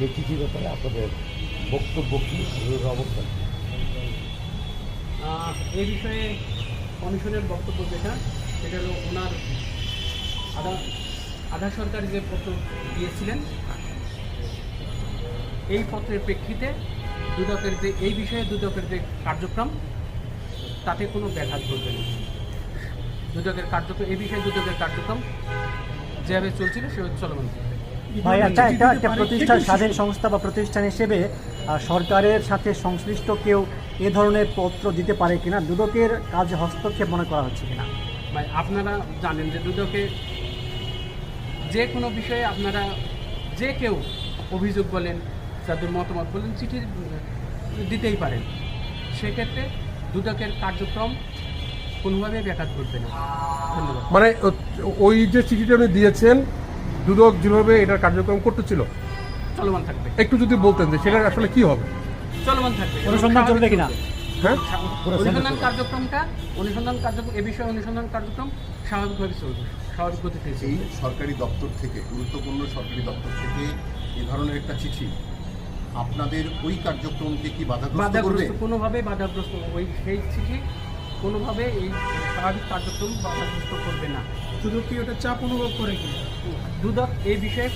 সেই চিঠির ব্যাপারে আপনাদের বক্তব্য কী, অবস্থান? এই বিষয়ে কমিশনের বক্তব্য যেটা সেটা হলো ওনার আধার সরকার যে পত্র দিয়েছিলেন এই পত্রের প্রেক্ষিতে দুদকের যে এই বিষয়ে দুদকের যে কার্যক্রম তাতে কোনো ব্যাঘাত ঘটবে না। দুদকের কার্যক্রম এই বিষয়ে দুদকের কার্যক্রম যেভাবে চলছিল সেভাবে চলমান থাকবে। ভাই আচ্ছা, একটা প্রতিষ্ঠান, স্বাধীন সংস্থা বা প্রতিষ্ঠান হিসেবে সরকারের সাথে সংশ্লিষ্ট কেউ এ ধরনের পত্র দিতে পারে কিনা, দুদকের কাজে হস্তক্ষেপ মনে করা হচ্ছে কিনা? ভাই আপনারা জানেন যে দুদকে যে কোনো বিষয়ে আপনারা যে কেউ অভিযোগ বলেন, যাদের মতামত বলেন, চিঠি দিতেই পারেন। সেক্ষেত্রে দুদকের কার্যক্রম কোনোভাবে ব্যাঘাত ঘটবে না। ধন্যবাদ। মানে ওই যে চিঠিটা উনি দিয়েছেন, দুদক যেভাবে এটার কার্যক্রম করতেছিল চলমান থাকবে। একটু যদি বলতেন যে সেটা আসলে কি হবে? চলমান থাকবে। অনুসন্ধান চলবে কিনা? হ্যাঁ, অনুসন্ধান কার্যক্রম এ বিষয়ে অনুসন্ধান কার্যক্রম স্বাভাবিকভাবে চলবে, স্বাভাবিক গতিতে এই চলবে। সরকারি দপ্তর থেকে, গুরুত্বপূর্ণ সরকারি দপ্তর থেকে এ ধরনের একটা চিঠি আপনাদের ওই কার্যক্রমকে কি বাধাগ্রস্ত করবে? কোনোভাবে বাধাগ্রস্ত সেই চিঠি কোনোভাবে এই স্বাভাবিক কার্যক্রম বাধাগ্রস্ত করবে না। দুদক কি ওটা চাপ অনুভব করে কি? দুদক এই বিষয়ে